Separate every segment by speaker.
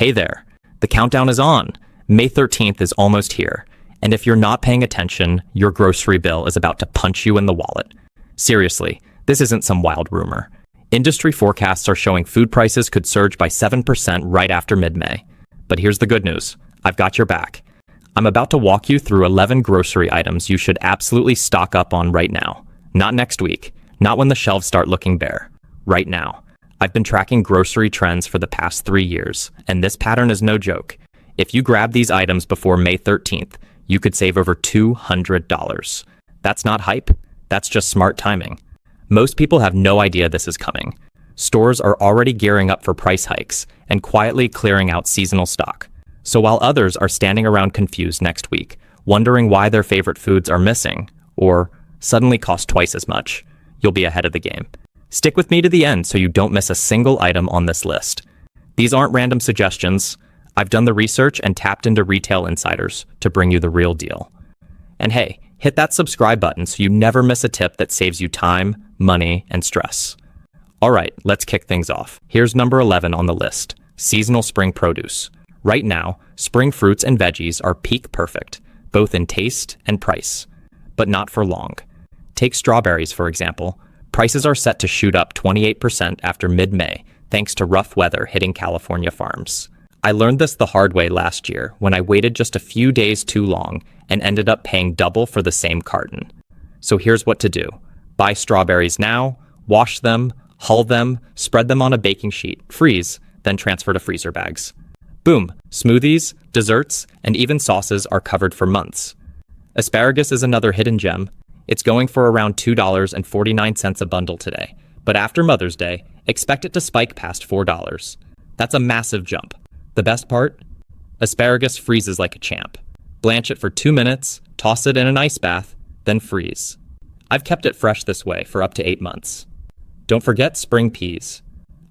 Speaker 1: Hey there, the countdown is on. May 13th is almost here, and if you're not paying attention, your grocery bill is about to punch you in the wallet. Seriously, this isn't some wild rumor. Industry forecasts are showing food prices could surge by 7% right after mid-May. But here's the good news. I've got your back. I'm about to walk you through 11 grocery items you should absolutely stock up on right now. Not next week, not when the shelves start looking bare. Right now. I've been tracking grocery trends for the past 3 years, and this pattern is no joke. If you grab these items before May 13th, you could save over $200. That's not hype, that's just smart timing. Most people have no idea this is coming. Stores are already gearing up for price hikes and quietly clearing out seasonal stock. So while others are standing around confused next week, wondering why their favorite foods are missing, or suddenly cost twice as much, you'll be ahead of the game. Stick with me to the end so you don't miss a single item on this list. These aren't random suggestions. I've done the research and tapped into retail insiders to bring you the real deal. And hey, hit that subscribe button so you never miss a tip that saves you time, money, and stress. All right, let's kick things off. Here's number 11 on the list, seasonal spring produce. Right now, spring fruits and veggies are peak perfect, both in taste and price, but not for long. Take strawberries, for example. Prices are set to shoot up 28% after mid-May, thanks to rough weather hitting California farms. I learned this the hard way last year when I waited just a few days too long and ended up paying double for the same carton. So here's what to do. Buy strawberries now, wash them, hull them, spread them on a baking sheet, freeze, then transfer to freezer bags. Boom, smoothies, desserts, and even sauces are covered for months. Asparagus is another hidden gem. It's going for around $2.49 a bundle today, but after Mother's Day, expect it to spike past $4. That's a massive jump. The best part? Asparagus freezes like a champ. Blanch it for 2 minutes, toss it in an ice bath, then freeze. I've kept it fresh this way for up to 8 months. Don't forget spring peas.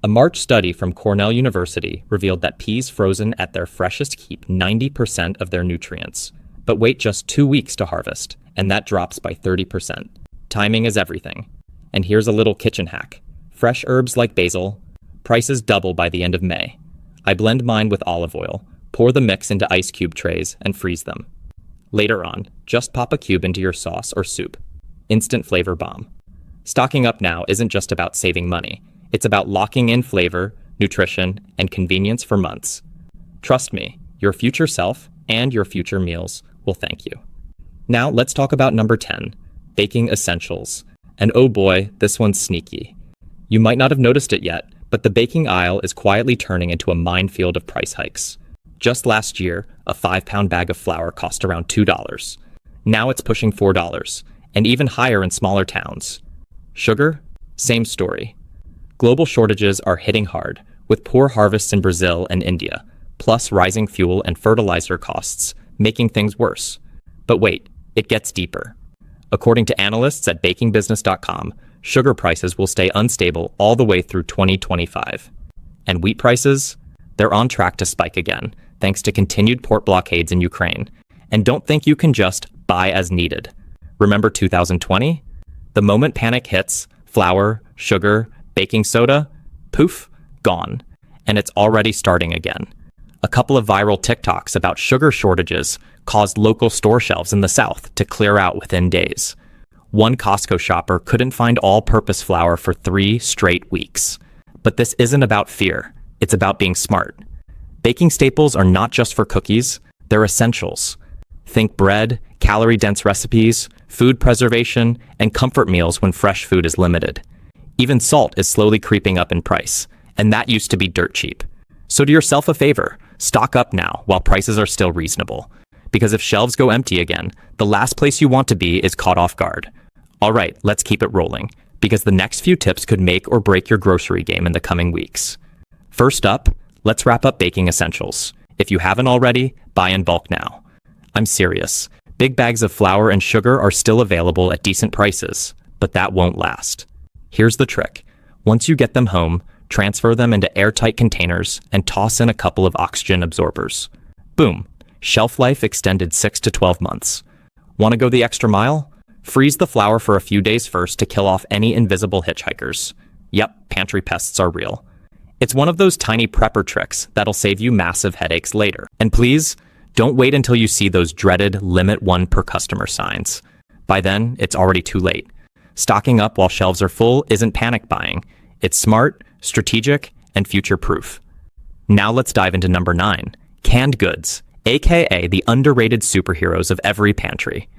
Speaker 1: A March study from Cornell University revealed that peas frozen at their freshest keep 90% of their nutrients, but wait just 2 weeks to harvest, and that drops by 30%. Timing is everything. And here's a little kitchen hack. Fresh herbs like basil, prices double by the end of May. I blend mine with olive oil, pour the mix into ice cube trays, and freeze them. Later on, just pop a cube into your sauce or soup. Instant flavor bomb. Stocking up now isn't just about saving money. It's about locking in flavor, nutrition, and convenience for months. Trust me, your future self and your future meals will thank you. Now let's talk about number 10, baking essentials. And oh boy, this one's sneaky. You might not have noticed it yet, but the baking aisle is quietly turning into a minefield of price hikes. Just last year, a 5-pound bag of flour cost around $2. Now it's pushing $4, and even higher in smaller towns. Sugar? Same story. Global shortages are hitting hard, with poor harvests in Brazil and India, plus rising fuel and fertilizer costs, making things worse. But wait, it gets deeper. According to analysts at bakingbusiness.com, sugar prices will stay unstable all the way through 2025. And wheat prices? They're on track to spike again, thanks to continued port blockades in Ukraine. And don't think you can just buy as needed. Remember 2020? The moment panic hits, flour, sugar, baking soda, poof, gone. And it's already starting again. A couple of viral TikToks about sugar shortages caused local store shelves in the South to clear out within days. One Costco shopper couldn't find all-purpose flour for 3 straight weeks. But this isn't about fear. It's about being smart. Baking staples are not just for cookies, they're essentials. Think bread, calorie-dense recipes, food preservation, and comfort meals when fresh food is limited. Even salt is slowly creeping up in price, and that used to be dirt cheap. So do yourself a favor, stock up now while prices are still reasonable. Because if shelves go empty again, the last place you want to be is caught off guard. All right, let's keep it rolling, because the next few tips could make or break your grocery game in the coming weeks. First up, let's wrap up baking essentials. If you haven't already, buy in bulk now. I'm serious. Big bags of flour and sugar are still available at decent prices, but that won't last. Here's the trick. Once you get them home, transfer them into airtight containers and toss in a couple of oxygen absorbers. Boom. Shelf life extended 6 to 12 months. Want to go the extra mile? Freeze the flour for a few days first to kill off any invisible hitchhikers. Yep, pantry pests are real. It's one of those tiny prepper tricks that'll save you massive headaches later. And please, don't wait until you see those dreaded limit one per customer signs. By then, it's already too late. Stocking up while shelves are full isn't panic buying. It's smart, strategic, and future-proof. Now let's dive into number 9, canned goods, aka the underrated superheroes of every pantry.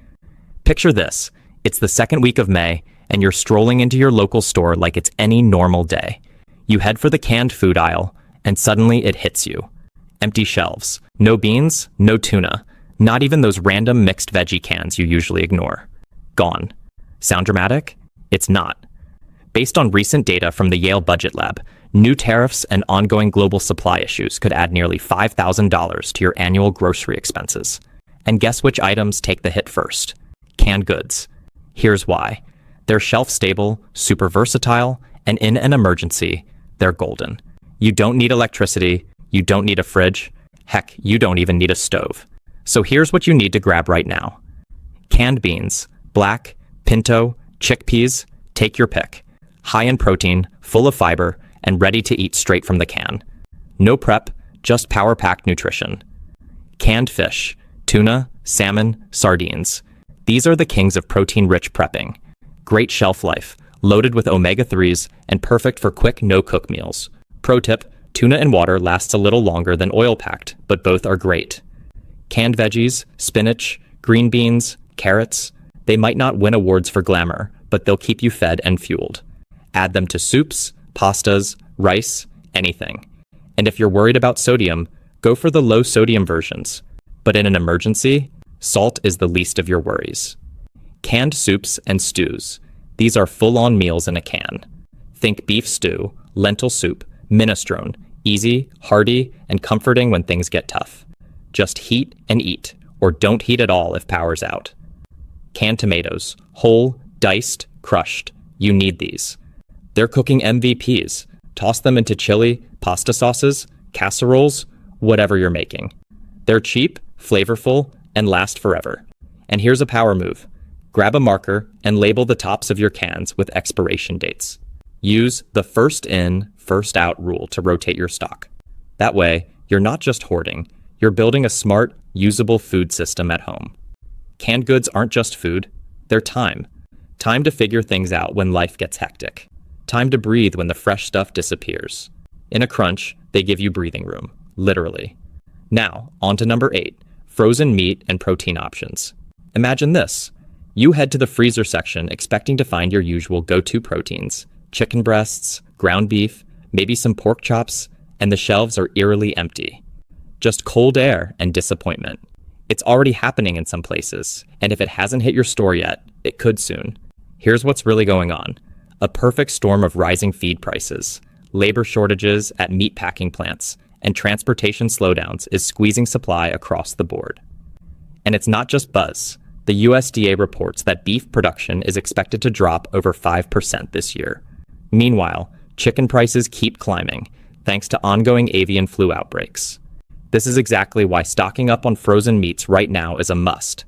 Speaker 1: Picture this. It's the second week of May, and you're strolling into your local store like it's any normal day. You head for the canned food aisle, and suddenly it hits you. Empty shelves. No beans, no tuna. Not even those random mixed veggie cans you usually ignore. Gone. Sound dramatic? It's not. Based on recent data from the Yale Budget Lab, new tariffs and ongoing global supply issues could add nearly $5,000 to your annual grocery expenses. And guess which items take the hit first? Canned goods. Here's why. They're shelf-stable, super versatile, and in an emergency, they're golden. You don't need electricity, you don't need a fridge, heck, you don't even need a stove. So here's what you need to grab right now. Canned beans, black, pinto, chickpeas, take your pick. High in protein, full of fiber, and ready to eat straight from the can. No prep, just power-packed nutrition. Canned fish, tuna, salmon, sardines. These are the kings of protein-rich prepping. Great shelf life, loaded with omega-3s, and perfect for quick no-cook meals. Pro tip, tuna in water lasts a little longer than oil-packed, but both are great. Canned veggies, spinach, green beans, carrots. They might not win awards for glamour, but they'll keep you fed and fueled. Add them to soups, pastas, rice, anything. And if you're worried about sodium, go for the low-sodium versions. But in an emergency, salt is the least of your worries. Canned soups and stews. These are full-on meals in a can. Think beef stew, lentil soup, minestrone. Easy, hearty, and comforting when things get tough. Just heat and eat, or don't heat at all if power's out. Canned tomatoes, whole, diced, crushed. You need these. They're cooking MVPs. Toss them into chili, pasta sauces, casseroles, whatever you're making. They're cheap, flavorful, and last forever. And here's a power move. Grab a marker and label the tops of your cans with expiration dates. Use the first in, first out rule to rotate your stock. That way, you're not just hoarding, you're building a smart, usable food system at home. Canned goods aren't just food, they're time. Time to figure things out when life gets hectic. Time to breathe when the fresh stuff disappears. In a crunch, they give you breathing room, literally. Now, on to number 8, frozen meat and protein options. Imagine this. You head to the freezer section expecting to find your usual go-to proteins. Chicken breasts, ground beef, maybe some pork chops, and the shelves are eerily empty. Just cold air and disappointment. It's already happening in some places, and if it hasn't hit your store yet, it could soon. Here's what's really going on. A perfect storm of rising feed prices, labor shortages at meat packing plants, and transportation slowdowns is squeezing supply across the board. And it's not just buzz. The USDA reports that beef production is expected to drop over 5% this year. Meanwhile, chicken prices keep climbing, thanks to ongoing avian flu outbreaks. This is exactly why stocking up on frozen meats right now is a must,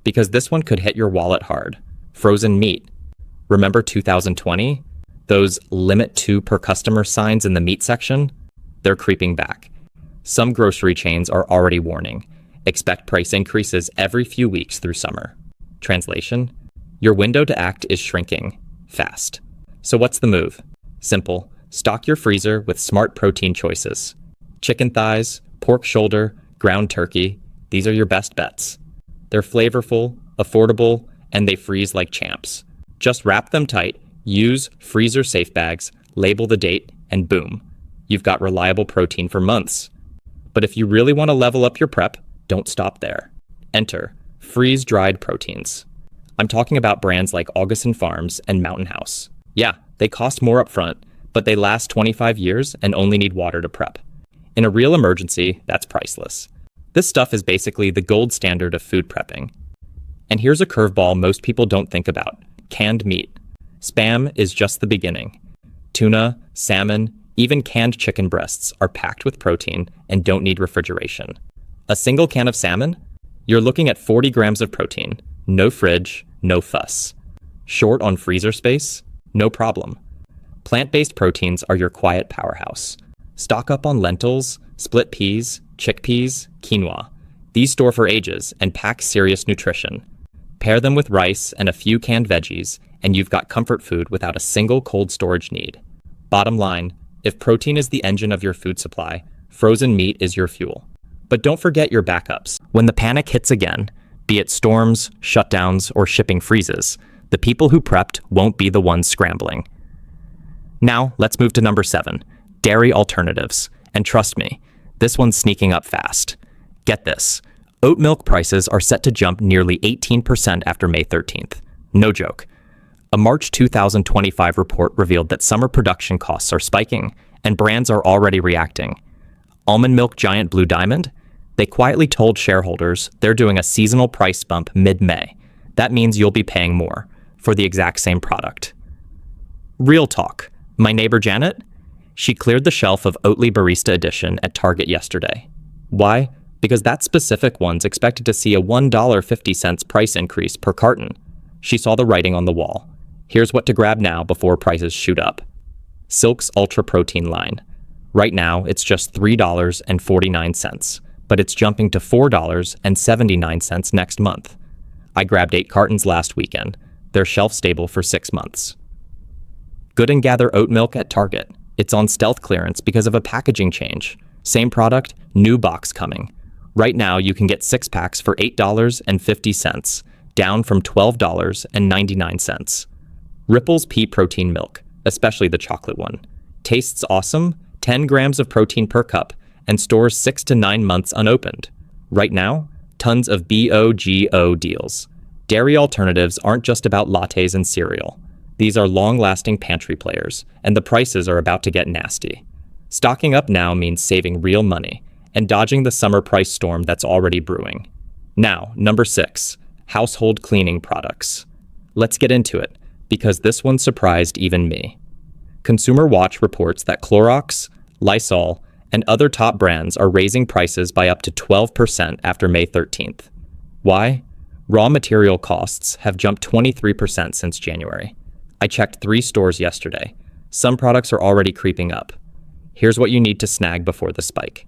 Speaker 1: because this one could hit your wallet hard. Frozen meat. Remember 2020? Those limit 2 per customer signs in the meat section? They're creeping back. Some grocery chains are already warning. Expect price increases every few weeks through summer. Translation? Your window to act is shrinking, fast. So what's the move? Simple. Stock your freezer with smart protein choices. Chicken thighs, pork shoulder, ground turkey. These are your best bets. They're flavorful, affordable, and they freeze like champs. Just wrap them tight, use freezer safe bags, label the date, and boom. You've got reliable protein for months. But if you really want to level up your prep, don't stop there. Enter freeze-dried proteins. I'm talking about brands like Augustin Farms and Mountain House. Yeah, they cost more upfront, but they last 25 years and only need water to prep. In a real emergency, that's priceless. This stuff is basically the gold standard of food prepping. And here's a curveball most people don't think about. Canned meat. Spam is just the beginning. Tuna, salmon, even canned chicken breasts are packed with protein and don't need refrigeration. A single can of salmon? You're looking at 40 grams of protein. No fridge, no fuss. Short on freezer space? No problem. Plant-based proteins are your quiet powerhouse. Stock up on lentils, split peas, chickpeas, quinoa. These store for ages and pack serious nutrition. Pair them with rice and a few canned veggies, and you've got comfort food without a single cold storage need. Bottom line, if protein is the engine of your food supply, frozen meat is your fuel. But don't forget your backups. When the panic hits again, be it storms, shutdowns, or shipping freezes, the people who prepped won't be the ones scrambling. Now, let's move to number 7, dairy alternatives. And trust me, this one's sneaking up fast. Get this, oat milk prices are set to jump nearly 18% after May 13th. No joke. A March 2025 report revealed that summer production costs are spiking, and brands are already reacting. Almond milk giant Blue Diamond? They quietly told shareholders they're doing a seasonal price bump mid-May. That means you'll be paying more for the exact same product. Real talk. My neighbor Janet? She cleared the shelf of Oatly Barista Edition at Target yesterday. Why? Because that specific one's expected to see a $1.50 price increase per carton. She saw the writing on the wall. Here's what to grab now before prices shoot up. Silk's Ultra Protein line. Right now, it's just $3.49, but it's jumping to $4.79 next month. I grabbed 8 cartons last weekend. They're shelf stable for 6 months. Good and Gather oat milk at Target. It's on stealth clearance because of a packaging change. Same product, new box coming. Right now, you can get 6 packs for $8.50, down from $12.99. Ripple's pea protein milk, especially the chocolate one. Tastes awesome, 10 grams of protein per cup, and stores 6 to 9 months unopened. Right now, tons of BOGO deals. Dairy alternatives aren't just about lattes and cereal. These are long-lasting pantry players, and the prices are about to get nasty. Stocking up now means saving real money and dodging the summer price storm that's already brewing. Now, number 6, household cleaning products. Let's get into it, because this one surprised even me. Consumer Watch reports that Clorox, Lysol, and other top brands are raising prices by up to 12% after May 13th. Why? Raw material costs have jumped 23% since January. I checked 3 stores yesterday. Some products are already creeping up. Here's what you need to snag before the spike.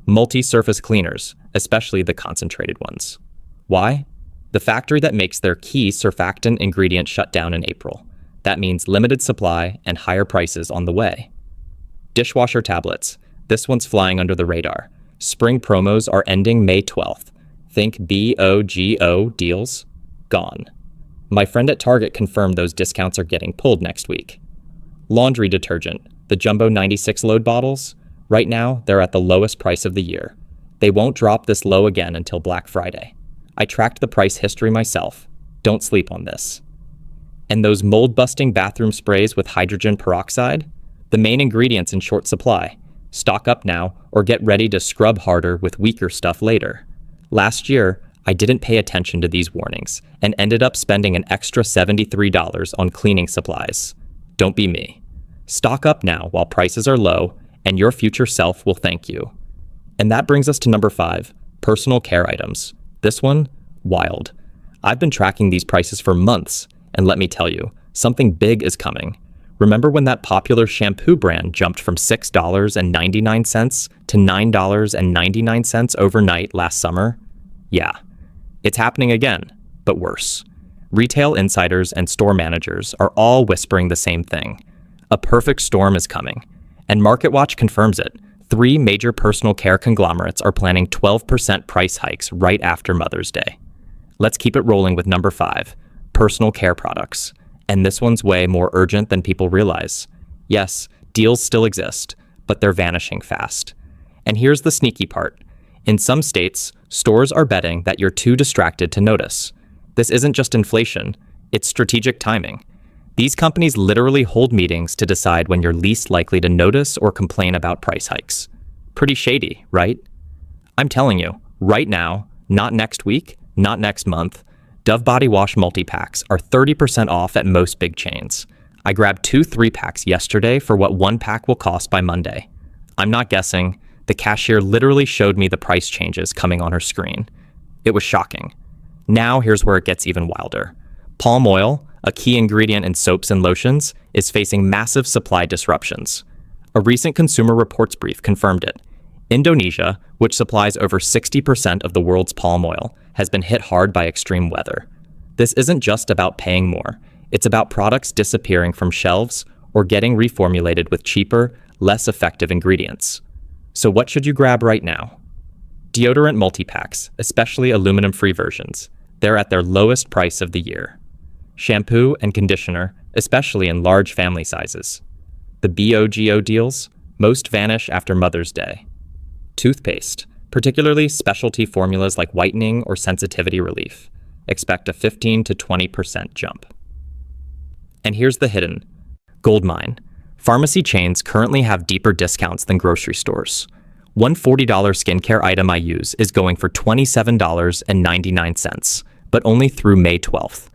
Speaker 1: Multi-surface cleaners, especially the concentrated ones. Why? The factory that makes their key surfactant ingredient shut down in April. That means limited supply and higher prices on the way. Dishwasher tablets. This one's flying under the radar. Spring promos are ending May 12th. Think BOGO deals? Gone. My friend at Target confirmed those discounts are getting pulled next week. Laundry detergent. The Jumbo 96 load bottles? Right now, they're at the lowest price of the year. They won't drop this low again until Black Friday. I tracked the price history myself. Don't sleep on this. And those mold-busting bathroom sprays with hydrogen peroxide? The main ingredient's in short supply. Stock up now or get ready to scrub harder with weaker stuff later. Last year, I didn't pay attention to these warnings and ended up spending an extra $73 on cleaning supplies. Don't be me. Stock up now while prices are low, and your future self will thank you. And that brings us to number 5, personal care items. This one, wild. I've been tracking these prices for months, and let me tell you, something big is coming. Remember when that popular shampoo brand jumped from $6.99 to $9.99 overnight last summer? Yeah, it's happening again, but worse. Retail insiders and store managers are all whispering the same thing. A perfect storm is coming, and MarketWatch confirms it. 3 major personal care conglomerates are planning 12% price hikes right after Mother's Day. Let's keep it rolling with number 5, personal care products. And this one's way more urgent than people realize. Yes, deals still exist, but they're vanishing fast. And here's the sneaky part. In some states, stores are betting that you're too distracted to notice. This isn't just inflation, it's strategic timing. These companies literally hold meetings to decide when you're least likely to notice or complain about price hikes. Pretty shady, right? I'm telling you, right now, not next week, not next month, Dove Body Wash multi-packs are 30% off at most big chains. I grabbed 2 3-packs yesterday for what 1 pack will cost by Monday. I'm not guessing. The cashier literally showed me the price changes coming on her screen. It was shocking. Now here's where it gets even wilder. Palm oil, a key ingredient in soaps and lotions, is facing massive supply disruptions. A recent Consumer Reports brief confirmed it. Indonesia, which supplies over 60% of the world's palm oil, has been hit hard by extreme weather. This isn't just about paying more. It's about products disappearing from shelves or getting reformulated with cheaper, less effective ingredients. So what should you grab right now? Deodorant multi-packs, especially aluminum-free versions. They're at their lowest price of the year. Shampoo and conditioner, especially in large family sizes. The BOGO deals, most vanish after Mother's Day. Toothpaste, particularly specialty formulas like whitening or sensitivity relief. Expect a 15 to 20% jump. And here's the hidden goldmine. Pharmacy chains currently have deeper discounts than grocery stores. One $40 skincare item I use is going for $27.99, but only through May 12th.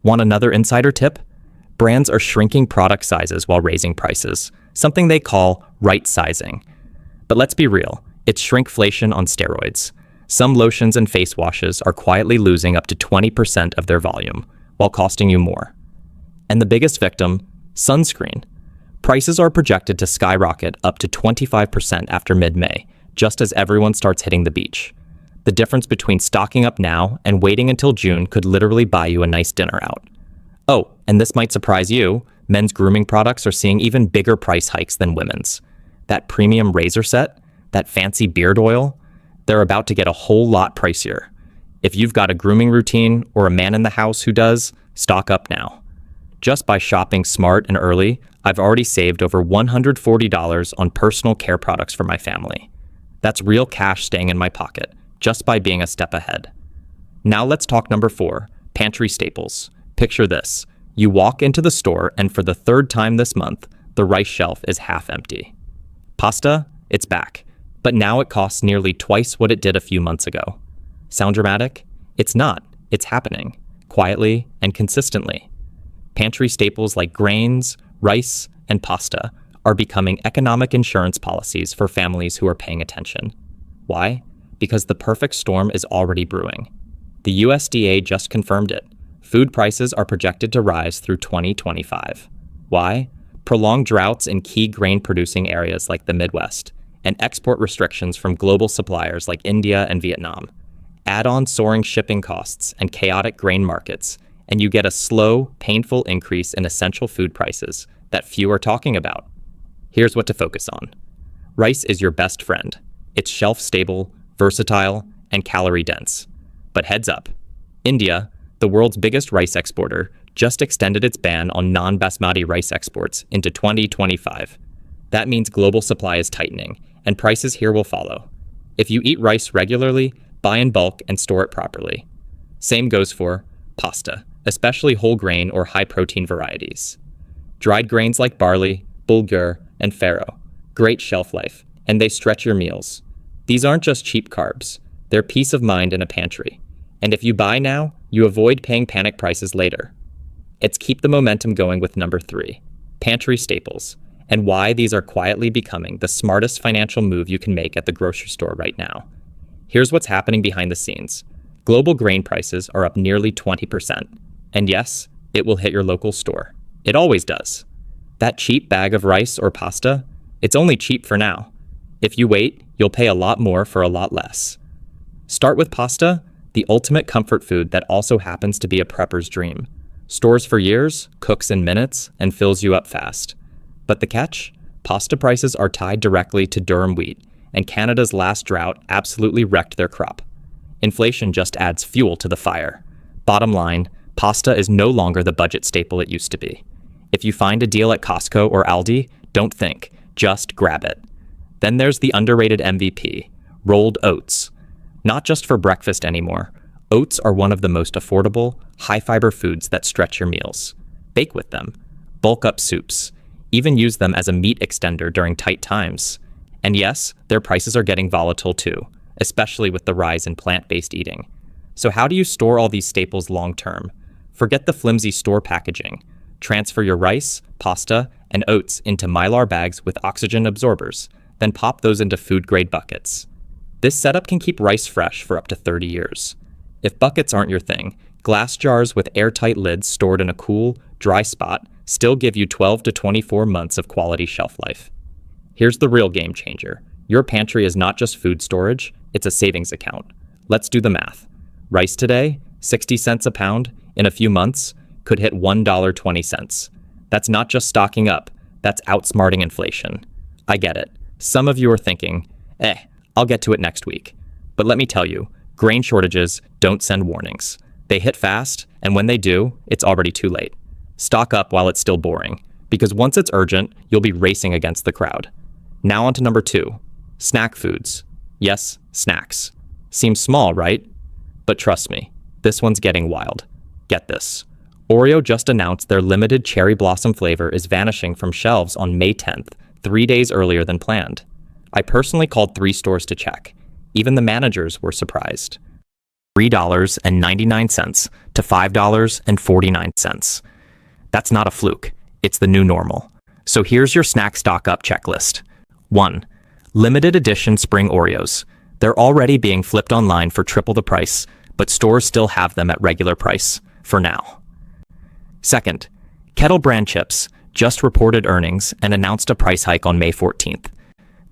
Speaker 1: Want another insider tip? Brands are shrinking product sizes while raising prices, something they call right sizing. But let's be real, it's shrinkflation on steroids. Some lotions and face washes are quietly losing up to 20% of their volume, while costing you more. And the biggest victim, sunscreen. Prices are projected to skyrocket up to 25% after mid-May, just as everyone starts hitting the beach. The difference between stocking up now and waiting until June could literally buy you a nice dinner out. Oh, and this might surprise you, men's grooming products are seeing even bigger price hikes than women's. That premium razor set, that fancy beard oil, they're about to get a whole lot pricier. If you've got a grooming routine or a man in the house who does, stock up now. Just by shopping smart and early, I've already saved over $140 on personal care products for my family. That's real cash staying in my pocket, just by being a step ahead. Now let's talk number 4, pantry staples. Picture this. You walk into the store and for the third time this month, the rice shelf is half empty. Pasta? It's back. But now it costs nearly twice what it did a few months ago. Sound dramatic? It's not. It's happening. Quietly and consistently. Pantry staples like grains, rice, and pasta are becoming economic insurance policies for families who are paying attention. Why? Because the perfect storm is already brewing. The USDA just confirmed it. Food prices are projected to rise through 2025. Why? Prolonged droughts in key grain-producing areas like the Midwest, and export restrictions from global suppliers like India and Vietnam. Add on soaring shipping costs and chaotic grain markets, and you get a slow, painful increase in essential food prices that few are talking about. Here's what to focus on. Rice is your best friend. It's shelf-stable, versatile, and calorie-dense. But heads up, India, the world's biggest rice exporter, just extended its ban on non-basmati rice exports into 2025. That means global supply is tightening, and prices here will follow. If you eat rice regularly, buy in bulk and store it properly. Same goes for pasta, especially whole grain or high-protein varieties. Dried grains like barley, bulgur, and farro. Great shelf life, and they stretch your meals. These aren't just cheap carbs. They're peace of mind in a pantry. And if you buy now, you avoid paying panic prices later. It's keep the momentum going with number 3, pantry staples, and why these are quietly becoming the smartest financial move you can make at the grocery store right now. Here's what's happening behind the scenes. Global grain prices are up nearly 20%. And yes, it will hit your local store. It always does. That cheap bag of rice or pasta, it's only cheap for now. If you wait, you'll pay a lot more for a lot less. Start with pasta, the ultimate comfort food that also happens to be a prepper's dream. Stores for years, cooks in minutes, and fills you up fast. But the catch? Pasta prices are tied directly to durum wheat, and Canada's last drought absolutely wrecked their crop. Inflation just adds fuel to the fire. Bottom line, pasta is no longer the budget staple it used to be. If you find a deal at Costco or Aldi, don't think, just grab it. Then there's the underrated MVP, rolled oats. Not just for breakfast anymore. Oats are one of the most affordable, high-fiber foods that stretch your meals. Bake with them. Bulk up soups. Even use them as a meat extender during tight times. And yes, their prices are getting volatile too, especially with the rise in plant-based eating. So how do you store all these staples long-term? Forget the flimsy store packaging. Transfer your rice, pasta, and oats into Mylar bags with oxygen absorbers, then pop those into food-grade buckets. This setup can keep rice fresh for up to 30 years. If buckets aren't your thing, glass jars with airtight lids stored in a cool, dry spot still give you 12 to 24 months of quality shelf life. Here's the real game changer. Your pantry is not just food storage, it's a savings account. Let's do the math. Rice today, 60 cents a pound, in a few months, could hit $1.20. That's not just stocking up, that's outsmarting inflation. I get it. Some of you are thinking, I'll get to it next week. But let me tell you, grain shortages don't send warnings. They hit fast, and when they do, it's already too late. Stock up while it's still boring, because once it's urgent, you'll be racing against the crowd. Now on to number 2, snack foods. Yes, snacks. Seems small, right? But trust me, this one's getting wild. Get this. Oreo just announced their limited cherry blossom flavor is vanishing from shelves on May 10th, 3 days earlier than planned. I personally called 3 stores to check. Even the managers were surprised. $3.99 to $5.49. That's not a fluke. It's the new normal. So here's your snack stock up checklist. 1. Limited edition spring Oreos. They're already being flipped online for triple the price, but stores still have them at regular price, for now. 2nd, Kettle Brand chips just reported earnings and announced a price hike on May 14th.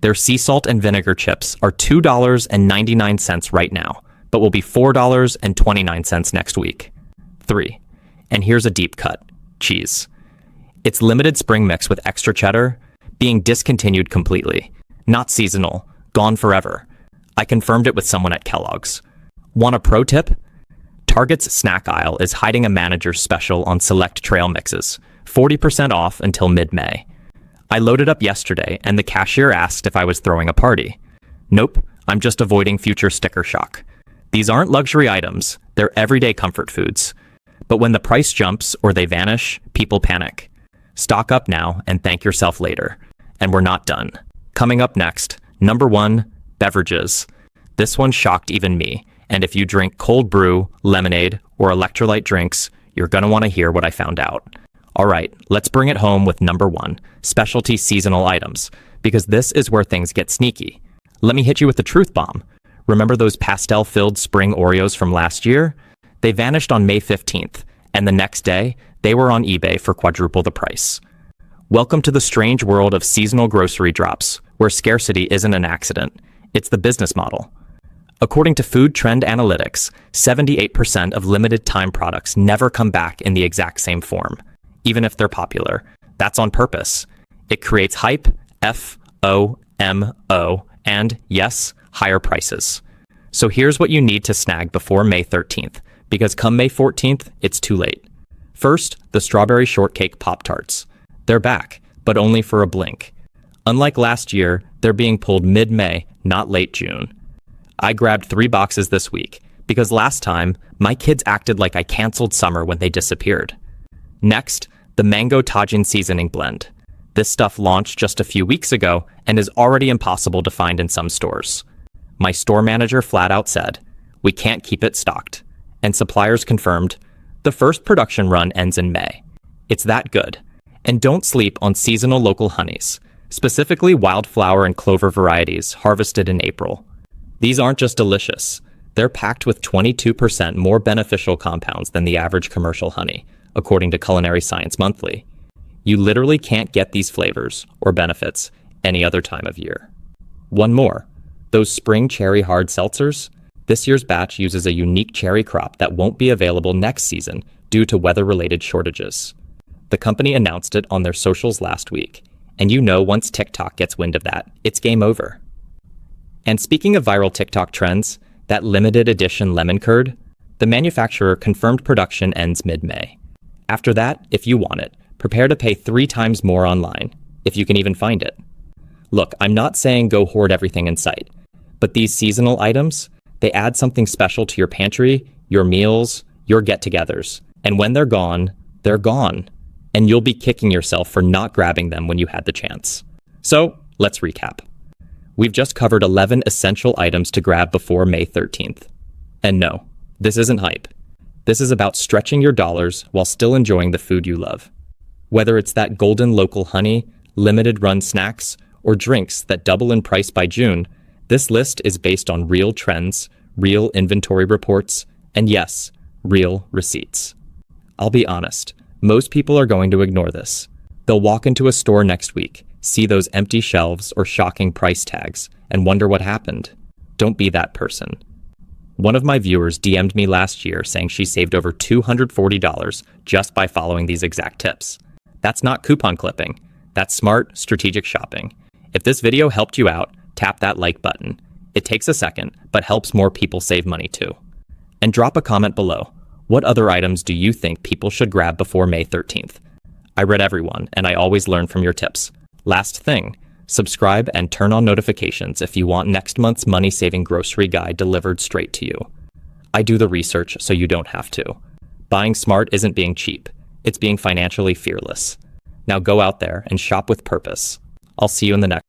Speaker 1: Their sea salt and vinegar chips are $2.99 right now, but will be $4.29 next week. 3. And here's a deep cut. Cheese. Its limited spring mix with extra cheddar being discontinued completely. Not seasonal. Gone forever. I confirmed it with someone at Kellogg's. Want a pro tip? Target's snack aisle is hiding a manager's special on select trail mixes. 40% off until mid-May. I loaded up yesterday and the cashier asked if I was throwing a party. Nope, I'm just avoiding future sticker shock. These aren't luxury items, they're everyday comfort foods. But when the price jumps or they vanish, people panic. Stock up now and thank yourself later. And we're not done. Coming up next, number 1, beverages. This one shocked even me, and if you drink cold brew, lemonade, or electrolyte drinks, you're gonna want to hear what I found out. Alright, let's bring it home with number 1, specialty seasonal items, because this is where things get sneaky. Let me hit you with the truth bomb. Remember those pastel-filled spring Oreos from last year? They vanished on May 15th, and the next day, they were on eBay for quadruple the price. Welcome to the strange world of seasonal grocery drops, where scarcity isn't an accident. It's the business model. According to Food Trend Analytics, 78% of limited-time products never come back in the exact same form, even if they're popular. That's on purpose. It creates hype, FOMO, and, yes, higher prices. So here's what you need to snag before May 13th, because come May 14th, it's too late. First, the strawberry shortcake Pop-Tarts. They're back, but only for a blink. Unlike last year, they're being pulled mid-May, not late June. I grabbed 3 boxes this week, because last time, my kids acted like I canceled summer when they disappeared. Next, the Mango Tajin seasoning blend. This stuff launched just a few weeks ago and is already impossible to find in some stores. My store manager flat out said, "We can't keep it stocked." And suppliers confirmed, the first production run ends in May. It's that good. And don't sleep on seasonal local honeys, specifically wildflower and clover varieties harvested in April. These aren't just delicious. They're packed with 22% more beneficial compounds than the average commercial honey, according to Culinary Science Monthly. You literally can't get these flavors or benefits any other time of year. One more. Those spring cherry hard seltzers? This year's batch uses a unique cherry crop that won't be available next season due to weather-related shortages. The company announced it on their socials last week, and you know once TikTok gets wind of that, it's game over. And speaking of viral TikTok trends, that limited edition lemon curd, the manufacturer confirmed production ends mid-May. After that, if you want it, prepare to pay 3 times more online, if you can even find it. Look, I'm not saying go hoard everything in sight, but these seasonal items, they add something special to your pantry, your meals, your get-togethers. And when they're gone, and you'll be kicking yourself for not grabbing them when you had the chance. So, let's recap. We've just covered 11 essential items to grab before May 13th. And no, this isn't hype. This is about stretching your dollars while still enjoying the food you love. Whether it's that golden local honey, limited run snacks, or drinks that double in price by June, this list is based on real trends, real inventory reports, and yes, real receipts. I'll be honest, most people are going to ignore this. They'll walk into a store next week, see those empty shelves or shocking price tags, and wonder what happened. Don't be that person. One of my viewers DM'd me last year saying she saved over $240 just by following these exact tips. That's not coupon clipping. That's smart, strategic shopping. If this video helped you out, tap that like button. It takes a second, but helps more people save money too. And drop a comment below. What other items do you think people should grab before May 13th? I read everyone, and I always learn from your tips. Last thing, subscribe and turn on notifications if you want next month's money-saving grocery guide delivered straight to you. I do the research so you don't have to. Buying smart isn't being cheap. It's being financially fearless. Now go out there and shop with purpose. I'll see you in the next